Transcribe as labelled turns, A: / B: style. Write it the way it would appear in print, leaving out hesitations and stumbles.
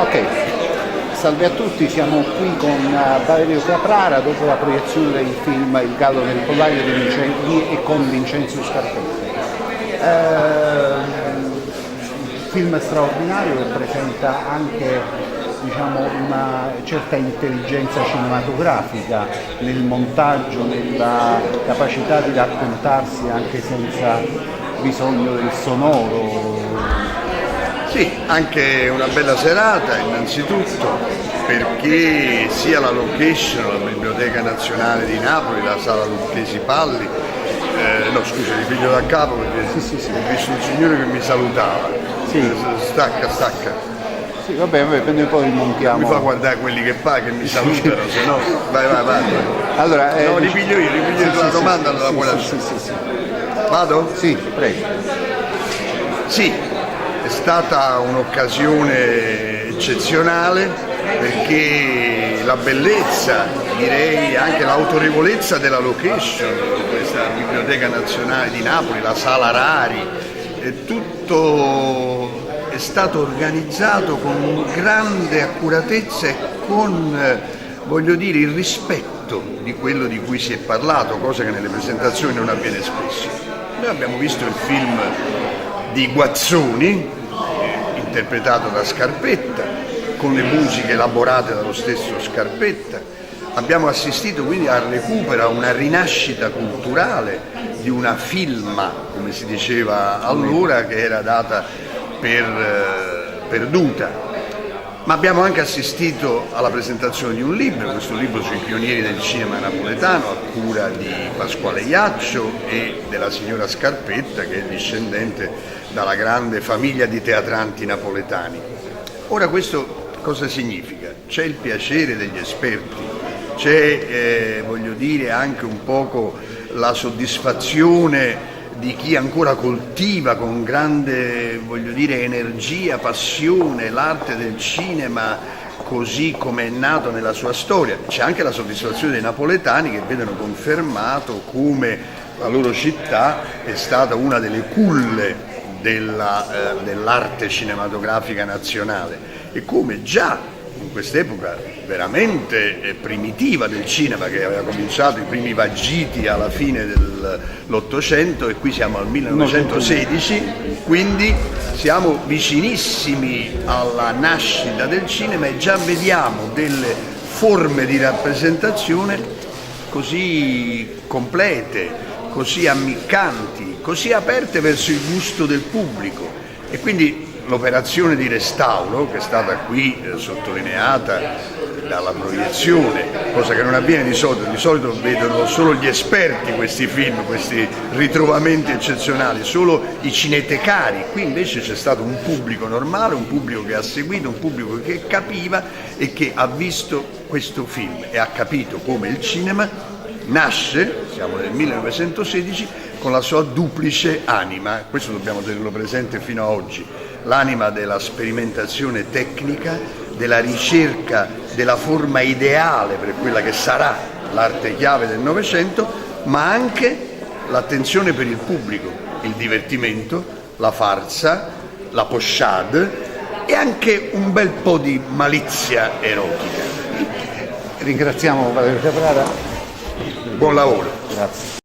A: Ok, salve a tutti, siamo qui con Valerio Caprara dopo la proiezione del film Il gallo nel pollaio e con Vincenzo Scarpetta. Un film straordinario che presenta anche una certa intelligenza cinematografica nel montaggio, nella capacità di raccontarsi anche senza bisogno del sonoro.
B: Sì, anche una bella serata innanzitutto, perché sia la location, la Biblioteca Nazionale di Napoli, la Sala Lucchesi Palli, di Figlio da Capo, perché
A: Sì.
B: ho visto un signore che mi salutava, stacca.
A: Sì, vabbè, poi rimontiamo.
B: Mi fa guardare quelli che mi salutano, se no vai.
A: Allora,
B: no, ripiglio io la domanda, non la puoi lasciare.
A: Sì.
B: Vado?
A: Sì, prego.
B: Sì, è stata un'occasione eccezionale perché la bellezza, direi anche l'autorevolezza della location di questa Biblioteca Nazionale di Napoli, la Sala Rari, tutto è stato organizzato con grande accuratezza e con, il rispetto di quello di cui si è parlato, cosa che nelle presentazioni non avviene spesso. Noi abbiamo visto il film di Guazzoni, interpretato da Scarpetta, con le musiche elaborate dallo stesso Scarpetta. Abbiamo assistito quindi al recupero, a una rinascita culturale di una filma, come si diceva allora, che era data perduta. Ma abbiamo anche assistito alla presentazione di un libro, questo libro sui pionieri del cinema napoletano, a cura di Pasquale Iaccio e della signora Scarpetta, che è discendente dalla grande famiglia di teatranti napoletani. Ora questo cosa significa? C'è il piacere degli esperti, c'è anche un poco la soddisfazione di chi ancora coltiva con grande energia, passione l'arte del cinema così come è nato nella sua storia. C'è anche la soddisfazione dei napoletani che vedono confermato come la loro città è stata una delle culle dell'arte cinematografica nazionale e come già in quest'epoca veramente primitiva del cinema, che aveva cominciato i primi vagiti alla fine dell'Ottocento e qui siamo al 1916, quindi siamo vicinissimi alla nascita del cinema e già vediamo delle forme di rappresentazione così complete, così ammiccanti, così aperte verso il gusto del pubblico e quindi l'operazione di restauro, che è stata qui sottolineata dalla proiezione, cosa che non avviene di solito vedono solo gli esperti questi film, questi ritrovamenti eccezionali, solo i cinetecari, qui invece c'è stato un pubblico normale, un pubblico che ha seguito, un pubblico che capiva e che ha visto questo film e ha capito come il cinema nasce, siamo nel 1916, con la sua duplice anima, questo dobbiamo tenerlo presente fino a oggi, l'anima della sperimentazione tecnica, della ricerca della forma ideale per quella che sarà l'arte chiave del Novecento, ma anche l'attenzione per il pubblico, il divertimento, la farsa, la pochade e anche un bel po' di malizia erotica.
A: Ringraziamo Valerio Caprara.
B: Buon lavoro.
A: Grazie.